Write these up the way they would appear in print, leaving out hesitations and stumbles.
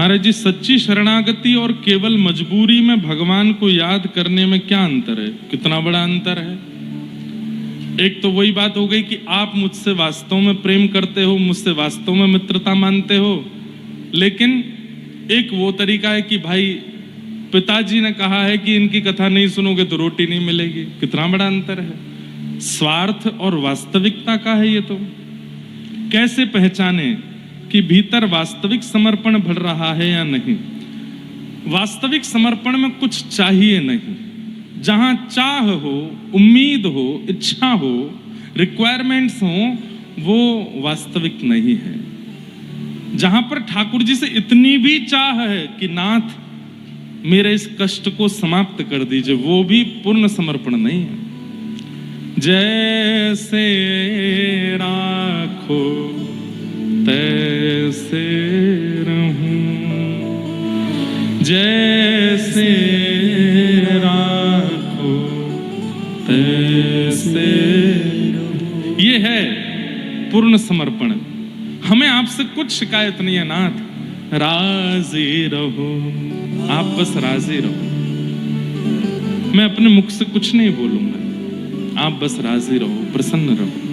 महाराज जी, सच्ची शरणागति और केवल मजबूरी में भगवान को याद करने में क्या अंतर है? कितना बड़ा अंतर है। एक तो वही बात हो गई कि आप मुझसे वास्तव में प्रेम करते हो, मुझसे वास्तव में मित्रता मानते हो, लेकिन एक वो तरीका है कि भाई पिताजी ने कहा है कि इनकी कथा नहीं सुनोगे तो रोटी नहीं मिलेगी। कितना बड़ा अंतर है। स्वार्थ और वास्तविकता का है ये। तो कैसे पहचाने कि भीतर वास्तविक समर्पण बढ़ रहा है या नहीं? वास्तविक समर्पण में कुछ चाहिए नहीं। जहां चाह हो, उम्मीद हो, इच्छा हो, रिक्वायरमेंट्स हो, वो वास्तविक नहीं है। जहां पर ठाकुर जी से इतनी भी चाह है कि नाथ मेरे इस कष्ट को समाप्त कर दीजिए, वो भी पूर्ण समर्पण नहीं है। जैसे राखो तैसे रहूं, जैसे राखो तैसे रहूं, ये है पूर्ण समर्पण। हमें आपसे कुछ शिकायत नहीं है नाथ, राजी रहो, आप बस राजी रहो। मैं अपने मुख से कुछ नहीं बोलूंगा, आप बस राजी रहो, प्रसन्न रहो।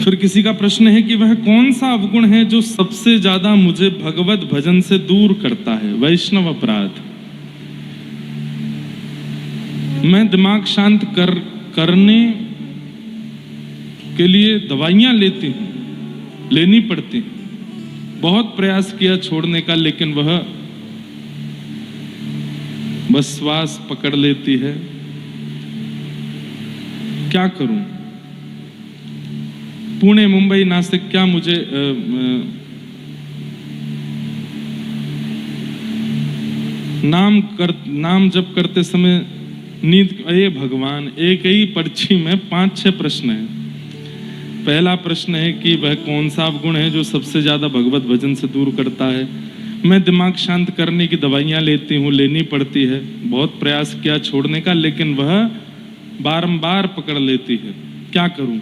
फिर किसी का प्रश्न है कि वह कौन सा अवगुण है जो सबसे ज्यादा मुझे भगवत भजन से दूर करता है? वैष्णव अपराध। मैं दिमाग शांत करने के लिए दवाइयां लेनी पड़ती हैं। बहुत प्रयास किया छोड़ने का, लेकिन वह बस श्वास पकड़ लेती है। क्या करूं? पुणे, मुंबई, नासिक, क्या मुझे नाम जप करते समय नींद? अरे भगवान, एक ही पर्ची में 5-6 प्रश्न है। पहला प्रश्न है कि वह कौन सा अवगुण है जो सबसे ज्यादा भगवत भजन से दूर करता है? मैं दिमाग शांत करने की दवाइयां लेनी पड़ती है। बहुत प्रयास किया छोड़ने का, लेकिन वह बारंबार पकड़ लेती है। क्या करूं?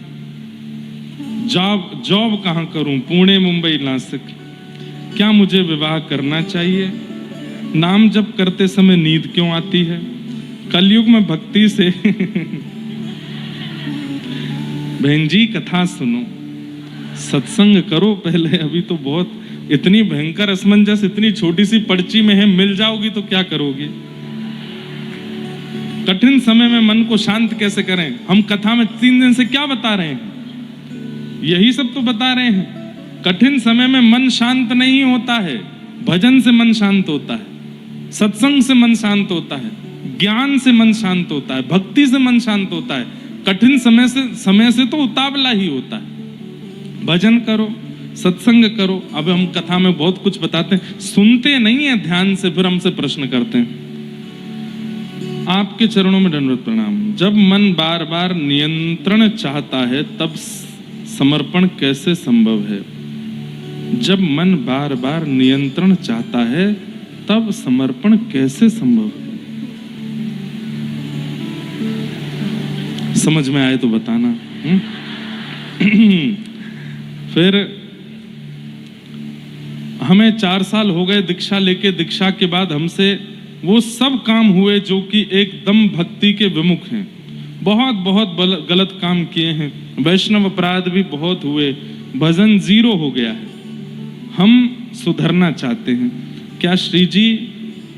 जॉब कहां करूं? पुणे, मुंबई, नासिक। क्या मुझे विवाह करना चाहिए? नाम जप करते समय नींद क्यों आती है? कलयुग में भक्ति से बहन जी कथा सुनो, सत्संग करो पहले। अभी तो बहुत इतनी भयंकर असमंजस इतनी छोटी सी पर्ची में है, मिल जाओगी तो क्या करोगी? कठिन समय में मन को शांत कैसे करें? हम कथा में 3 दिन से क्या बता रहे हैं? यही सब तो बता रहे हैं। कठिन समय में मन शांत नहीं होता है, भजन से मन शांत होता है, सत्संग से मन शांत होता है, ज्ञान से मन शांत होता है, भक्ति से मन शांत होता है। कठिन समय से तो उतावला ही होता है। भजन करो, सत्संग करो। अब हम कथा में बहुत कुछ बताते हैं, सुनते नहीं है ध्यान से, फिर हमसे प्रश्न करते हैं। आपके चरणों में दंडवत प्रणाम। जब मन बार बार नियंत्रण चाहता है तब समर्पण कैसे संभव है? जब मन बार बार नियंत्रण चाहता है तब समर्पण कैसे संभव है? समझ में आए तो बताना। फिर हमें 4 साल हो गए दीक्षा लेके। दीक्षा के बाद हमसे वो सब काम हुए जो कि एकदम भक्ति के विमुख हैं। बहुत गलत काम किए हैं, वैष्णव अपराध भी बहुत हुए, भजन 0 हो गया है। हम सुधरना चाहते हैं, क्या श्री जी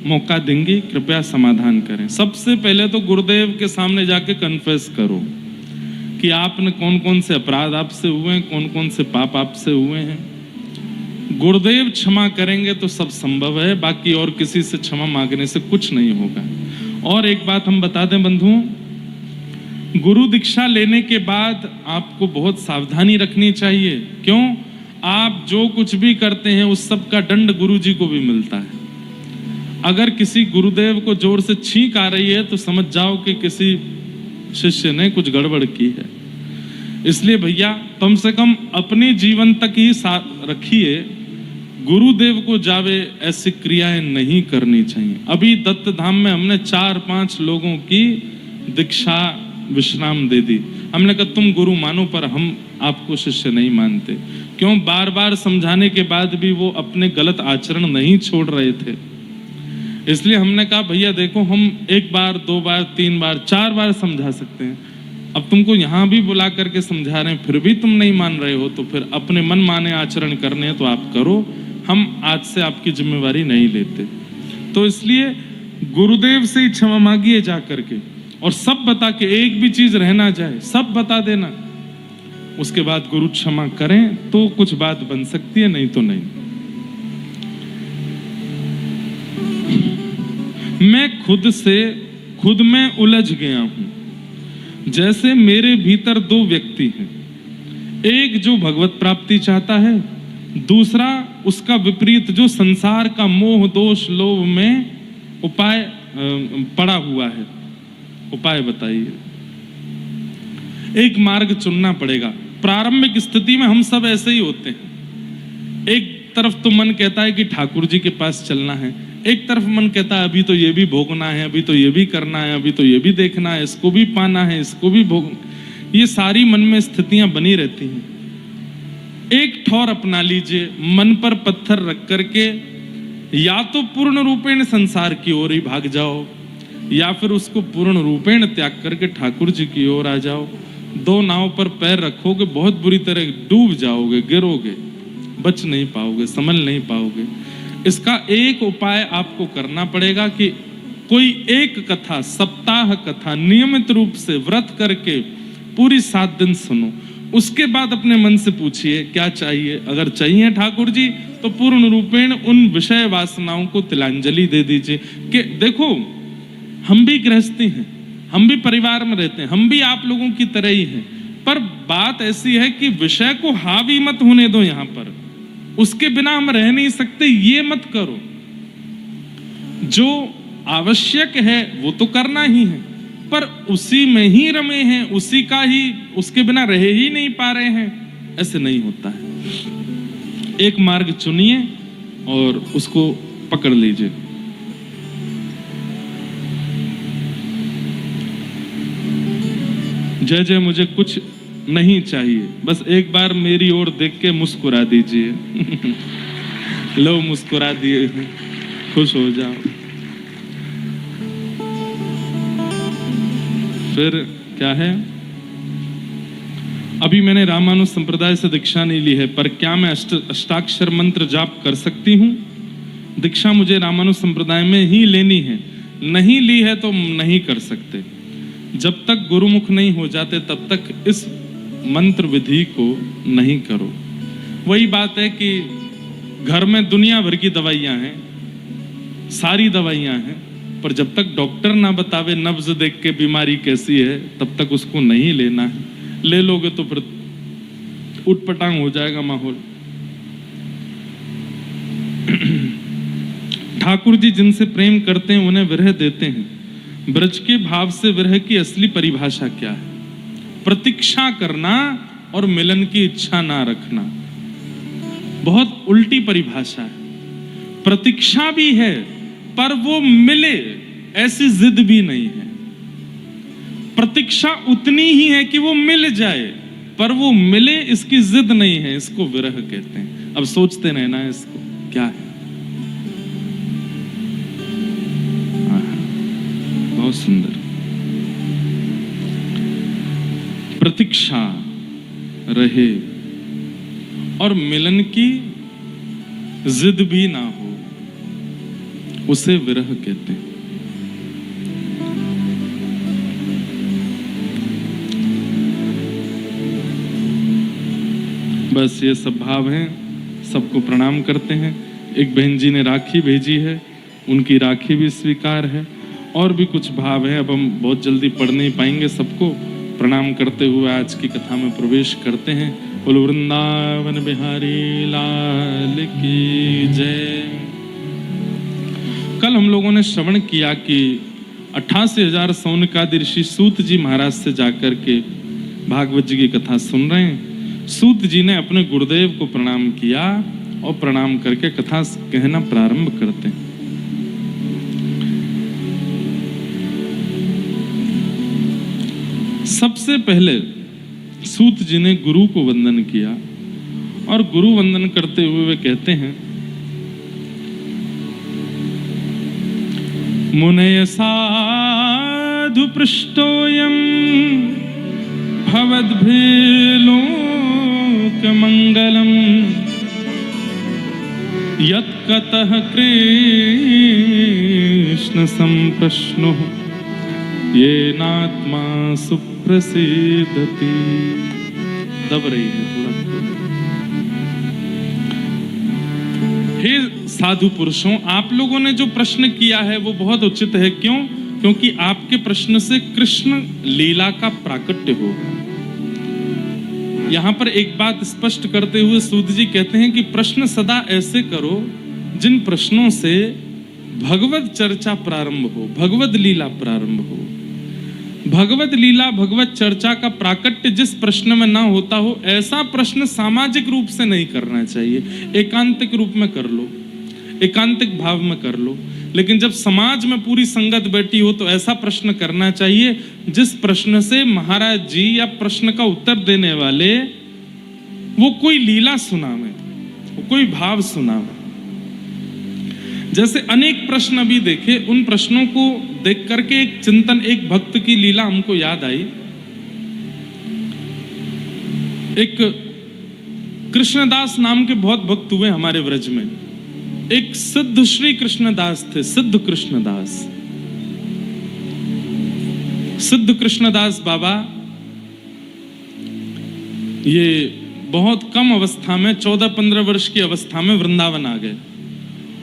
मौका देंगे? कृपया समाधान करें। सबसे पहले तो गुरुदेव के सामने जाके कन्फेस करो कि आपने कौन कौन से अपराध आपसे हुए हैं, कौन कौन से पाप आपसे हुए हैं। गुरुदेव क्षमा करेंगे तो सब संभव है, बाकी और किसी से क्षमा मांगने से कुछ नहीं होगा। और एक बात हम बता दें बंधुओं, गुरु दीक्षा लेने के बाद आपको बहुत सावधानी रखनी चाहिए। क्यों? आप जो कुछ भी करते हैं उस सब का दंड गुरु जी को भी मिलता है। अगर किसी गुरुदेव को जोर से छींक आ रही है तो समझ जाओ कि किसी शिष्य ने कुछ गड़बड़ की है। इसलिए भैया कम से कम अपने जीवन तक ही साथ रखिए, गुरुदेव को जावे ऐसी क्रियाएं नहीं करनी चाहिए। अभी दत्त धाम में हमने 4-5 लोगों की दीक्षा विश्राम दे दी। हमने कहा तुम गुरु मानो पर हम आपको शिष्य नहीं मानते। क्यों? बार बार समझाने के बाद भी वो अपने गलत आचरण नहीं छोड़ रहे थे। इसलिए हमने कहा भैया देखो, हम 1 बार 2 बार 3 बार 4 बार समझा सकते हैं, अब तुमको यहाँ भी बुला करके समझा रहे हैं फिर भी तुम नहीं मान रहे हो, तो फिर अपने मन माने आचरण करने हैं तो आप करो, हम आज से आपकी जिम्मेवारी नहीं लेते। तो इसलिए गुरुदेव से ही क्षमा मांगिए जा करके, और सब बता के, एक भी चीज रह ना जाए, सब बता देना। उसके बाद गुरु क्षमा करें तो कुछ बात बन सकती है, नहीं तो नहीं। मैं खुद में उलझ गया हूं, जैसे मेरे भीतर 2 व्यक्ति हैं, एक जो भगवत प्राप्ति चाहता है, दूसरा उसका विपरीत जो संसार का मोह दोष लोभ में उपाय पड़ा हुआ है। उपाय बताइए। एक मार्ग चुनना पड़ेगा। प्रारंभिक स्थिति में हम सब ऐसे ही होते हैं। एक तरफ तो मन कहता है कि ठाकुर जी के पास चलना है, एक तरफ मन कहता है अभी तो ये भी भोगना है, अभी तो ये भी करना है, अभी तो ये भी देखना है, इसको भी पाना है, इसको भी भोग। ये सारी मन में स्थितियां बनी रहती हैं। एक ठौर अपना लीजिए, मन पर पत्थर रख करके या तो पूर्ण रूपेण संसार की ओर ही भाग जाओ, या फिर उसको पूर्ण रूपेण त्याग करके ठाकुर जी की ओर आ जाओ। 2 नाव पर पैर रखोगे, बहुत बुरी तरह डूब जाओगे, गिरोगे, बच नहीं पाओगे, संभल नहीं पाओगे। इसका एक उपाय आपको करना पड़ेगा कि कोई एक कथा, सप्ताह कथा नियमित रूप से व्रत करके पूरी 7 दिन सुनो। उसके बाद अपने मन से पूछिए क्या चाहिए। अगर चाहिए ठाकुर जी तो पूर्ण रूपेण उन विषय वासनाओं को तिलांजलि दे दीजिए कि देखो हम भी गृहस्थी हैं, हम भी परिवार में रहते हैं, हम भी आप लोगों की तरह ही हैं, पर बात ऐसी है कि विषय को हावी मत होने दो यहाँ पर, उसके बिना हम रह नहीं सकते, ये मत करो। जो आवश्यक है वो तो करना ही है, पर उसी में ही रमे हैं, उसी का ही, उसके बिना रह ही नहीं पा रहे हैं, ऐसे नहीं होता है। एक मार्ग चुनिए और उसको पकड़ लीजिए। जय जय मुझे कुछ नहीं चाहिए, बस एक बार मेरी ओर देख के मुस्कुरा दीजिए। लो मुस्कुरा दिए, खुश हो जाओ। फिर क्या है? अभी मैंने रामानुज संप्रदाय से दीक्षा नहीं ली है, पर क्या मैं अष्टाक्षर मंत्र जाप कर सकती हूँ? दीक्षा मुझे रामानुज संप्रदाय में ही लेनी है, नहीं ली है तो नहीं कर सकते। जब तक गुरुमुख नहीं हो जाते तब तक इस मंत्र विधि को नहीं करो। वही बात है कि घर में दुनिया भर की दवाइयां हैं, सारी दवाइयां हैं, पर जब तक डॉक्टर ना बतावे नब्ज देख के बीमारी कैसी है तब तक उसको नहीं लेना है। ले लोगे तो फिर उटपटांग हो जाएगा माहौल। ठाकुर जी जिनसे प्रेम करते हैं उन्हें विरह देते हैं। ब्रज के भाव से विरह की असली परिभाषा क्या है? प्रतीक्षा करना और मिलन की इच्छा ना रखना। बहुत उल्टी परिभाषा है। प्रतीक्षा भी है पर वो मिले ऐसी जिद भी नहीं है। प्रतीक्षा उतनी ही है कि वो मिल जाए, पर वो मिले इसकी जिद नहीं है। इसको विरह कहते हैं। अब सोचते रहना है इसको क्या है। बहुत सुंदर। प्रतीक्षा रहे और मिलन की जिद भी ना हो, उसे विरह कहते हैं। बस ये सब भाव हैं। सबको प्रणाम करते हैं। एक बहन जी ने राखी भेजी है, उनकी राखी भी स्वीकार है। और भी कुछ भाव हैं, अब हम बहुत जल्दी पढ़ नहीं पाएंगे सबको। प्रणाम करते हुए आज की कथा में प्रवेश करते हैं। बोलो वृंदावन बिहारी लाल की जय। कल हम लोगों ने श्रवण किया कि 88,000 सौनकादि ऋषि सूत जी महाराज से जाकर के भागवत जी की कथा सुन रहे हैं। सूत जी ने अपने गुरुदेव को प्रणाम किया और प्रणाम करके कथा कहना प्रारंभ करते हैं। सबसे पहले सूत जी ने गुरु को वंदन किया और गुरु वंदन करते हुए वे कहते हैं, मुनय साधु पृष्टोयम भवद्भिर्लोक मंगलम यत्कतः कृष्ण संप्रश्नो येनात्मा सुप्रसिद्धति। दब रही है थोड़ा। हे साधु पुरुषों, आप लोगों ने जो प्रश्न किया है वो बहुत उचित है। क्यों? क्योंकि आपके प्रश्न से कृष्ण लीला का प्राकट्य होगा। यहां पर एक बात स्पष्ट करते हुए सूत जी कहते हैं कि प्रश्न सदा ऐसे करो जिन प्रश्नों से भगवत चर्चा प्रारंभ हो, भगवत लीला प्रारंभ हो। भगवत लीला, भगवत चर्चा का प्राकट्य जिस प्रश्न में ना होता हो, ऐसा प्रश्न सामाजिक रूप से नहीं करना चाहिए। एकांतिक रूप में कर लो, एकांतिक भाव में कर लो। लेकिन जब समाज में पूरी संगत बैठी हो तो ऐसा प्रश्न करना चाहिए जिस प्रश्न से महाराज जी या प्रश्न का उत्तर देने वाले वो कोई लीला सुनावे, वो कोई भाव सुनावे। जैसे अनेक प्रश्न अभी देखे, उन प्रश्नों को देख करके एक चिंतन, एक भक्त की लीला हमको याद आई। एक कृष्णदास नाम के बहुत भक्त हुए हमारे व्रज में। एक सिद्ध श्री कृष्णदास थे, सिद्ध कृष्णदास। सिद्ध कृष्णदास बाबा ये बहुत कम अवस्था में, 14-15 वर्ष की अवस्था में वृंदावन आ गए।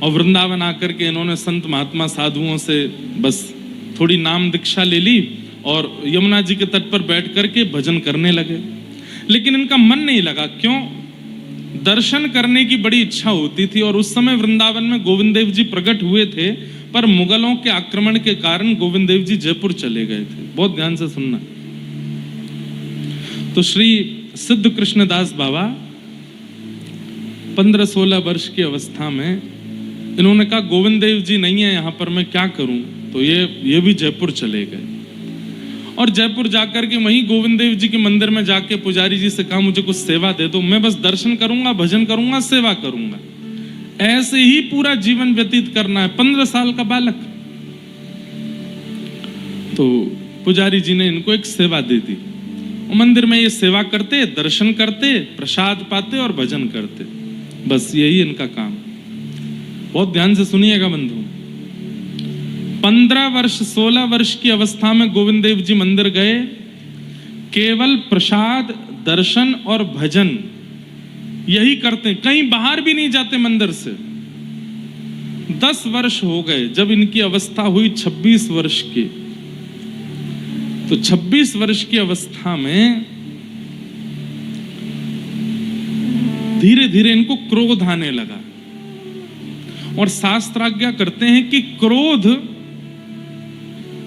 और वृंदावन आकर के इन्होंने संत महात्मा साधुओं से बस थोड़ी नाम दीक्षा ले ली और यमुना जी के तट पर बैठ करके भजन करने लगे। लेकिन इनका मन नहीं लगा। क्यों? दर्शन करने की बड़ी इच्छा होती थी। और उस समय वृंदावन में गोविंद देव जी प्रकट हुए थे, पर मुगलों के आक्रमण के कारण गोविंद देव जी जयपुर चले गए थे। बहुत ध्यान से सुनना। तो श्री सिद्ध कृष्णदास बाबा 15-16 वर्ष की अवस्था में इन्होंने कहा, गोविंद देव जी नहीं है यहाँ पर, मैं क्या करूं? तो ये भी जयपुर चले गए। और जयपुर जाकर के वहीं गोविंद देव जी के मंदिर में जाके पुजारी जी से कहा, मुझे कुछ सेवा दे दो, मैं बस दर्शन करूंगा, भजन करूंगा, सेवा करूंगा। ऐसे ही पूरा जीवन व्यतीत करना है। 15 साल का बालक। तो पुजारी जी ने इनको एक सेवा दे दी। मंदिर में ये सेवा करते, दर्शन करते, प्रसाद पाते और भजन करते। बस यही इनका काम। बहुत ध्यान से सुनिएगा बंधु। 15 वर्ष 16 वर्ष की अवस्था में गोविंद देव जी मंदिर गए। केवल प्रसाद, दर्शन और भजन यही करते, कहीं बाहर भी नहीं जाते मंदिर से। 10 वर्ष हो गए। जब इनकी अवस्था हुई 26 वर्ष की, तो 26 वर्ष की अवस्था में धीरे धीरे इनको क्रोध आने लगा। और शास्त्राज्ञा करते हैं कि क्रोध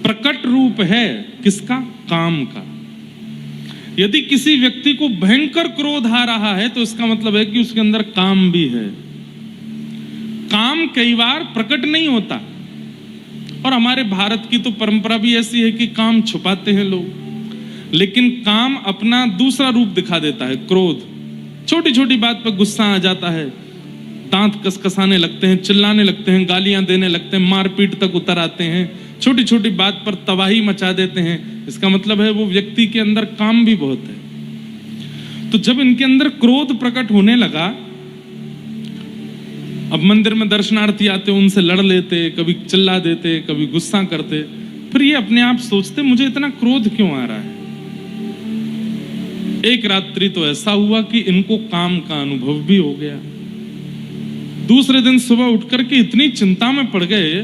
प्रकट रूप है किसका? काम का। यदि किसी व्यक्ति को भयंकर क्रोध आ रहा है तो इसका मतलब है कि उसके अंदर काम भी है। काम कई बार प्रकट नहीं होता। और हमारे भारत की तो परंपरा भी ऐसी है कि काम छुपाते हैं लोग। लेकिन काम अपना दूसरा रूप दिखा देता है, क्रोध। छोटी छोटी बात पर गुस्सा आ जाता है, दांत कसकसाने लगते हैं, चिल्लाने लगते हैं, गालियां देने लगते हैं, मारपीट तक उतर आते हैं, छोटी छोटी बात पर तबाही मचा देते हैं। इसका मतलब है वो व्यक्ति के अंदर काम भी बहुत है। तो जब इनके अंदर क्रोध प्रकट होने लगा, अब मंदिर में दर्शनार्थी आते, उनसे लड़ लेते, कभी चिल्ला देते, कभी गुस्सा करते। फिर ये अपने आप सोचते, मुझे इतना क्रोध क्यों आ रहा है? एक रात्रि तो ऐसा हुआ कि इनको काम का अनुभव भी हो गया। दूसरे दिन सुबह उठकर के इतनी चिंता में पड़ गए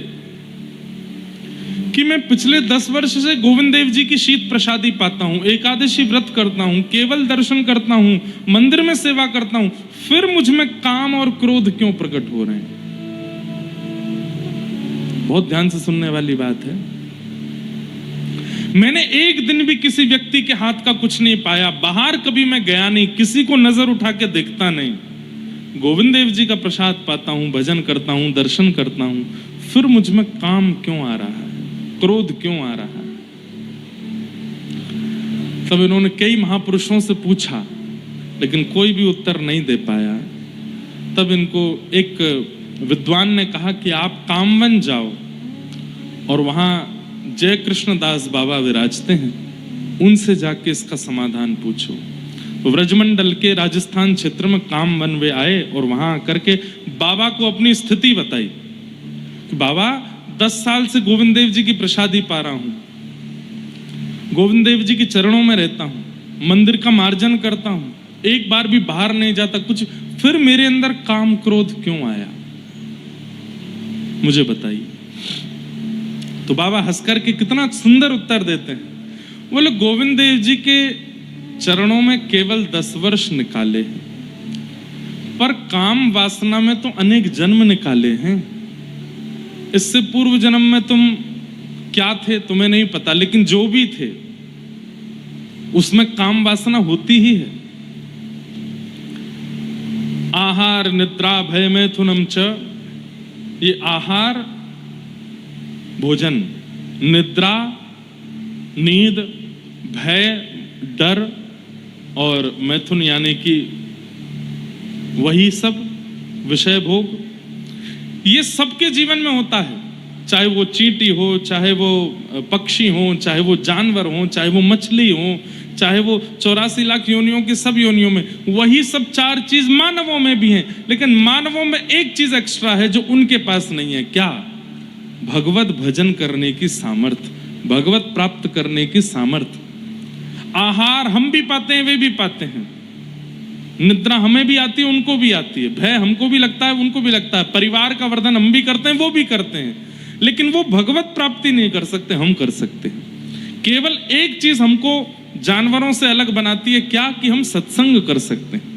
कि मैं पिछले 10 वर्ष से गोविंद देव जी की शीत प्रसादी पाता हूं, एकादशी व्रत करता हूं, केवल दर्शन करता हूं, मंदिर में सेवा करता हूं, फिर मुझ में काम और क्रोध क्यों प्रकट हो रहे हैं? बहुत ध्यान से सुनने वाली बात है। मैंने एक दिन भी किसी व्यक्ति के हाथ का कुछ नहीं पाया, बाहर कभी मैं गया नहीं, किसी को नजर उठा के देखता नहीं, गोविंद देव जी का प्रसाद पाता हूं, भजन करता हूं, दर्शन करता हूं, फिर मुझ में काम क्यों आ रहा है, क्रोध क्यों आ रहा है? तब इन्होंने कई महापुरुषों से पूछा, लेकिन कोई भी उत्तर नहीं दे पाया। तब इनको एक विद्वान ने कहा कि आप कामवन जाओ और वहाँ जय कृष्ण दास बाबा विराजते हैं, उनसे जाके इसका समाधान पूछो। तो व्रजमंडल के राजस्थान क्षेत्र में कामवन वे आए और वहाँ आकर के बाबा को अपनी स्थिति बताई कि बाबा 10 साल से गोविंद देव जी की प्रसादी पा रहा हूँ, गोविंद देव जी के चरणों में रहता हूँ, मंदिर का मार्जन करता हूँ, एक बार भी बाहर नहीं जाता कुछ, फिर मेरे अंदर काम क्रोध क्यों आया, मुझे बताइए। तो बाबा हंसकर के कितना सुंदर उत्तर देते हैं। बोले गोविंद देव जी के चरणों में केवल 10 वर्ष निकाले हैं, पर काम वासना में तो अनेक जन्म निकाले हैं। इससे पूर्व जन्म में तुम क्या थे तुम्हें नहीं पता, लेकिन जो भी थे उसमें काम वासना होती ही है। आहार निद्रा भय मैथुनम च, ये आहार भोजन, निद्रा नींद, भय डर और मैथुन यानी कि वही सब विषय भोग, ये सबके जीवन में होता है। चाहे वो चींटी हो, चाहे वो पक्षी हो, चाहे वो जानवर हो, चाहे वो मछली हो, चाहे वो 84 लाख योनियों की सब योनियों में वही सब 4 चीज मानवों में भी हैं। लेकिन मानवों में एक चीज एक्स्ट्रा है जो उनके पास नहीं है। क्या? भगवत भजन करने की सामर्थ्य, भगवत प्राप्त करने की सामर्थ्य। आहार हम भी पाते हैं, वे भी पाते हैं, निद्रा हमें भी आती है, उनको भी आती है, भय हमको भी लगता है, उनको भी लगता है, परिवार का वर्धन हम भी करते हैं, वो भी करते हैं, लेकिन वो भगवत प्राप्ति नहीं कर सकते, हम कर सकते हैं। केवल एक चीज हमको जानवरों से अलग बनाती है, क्या? कि हम सत्संग कर सकते हैं।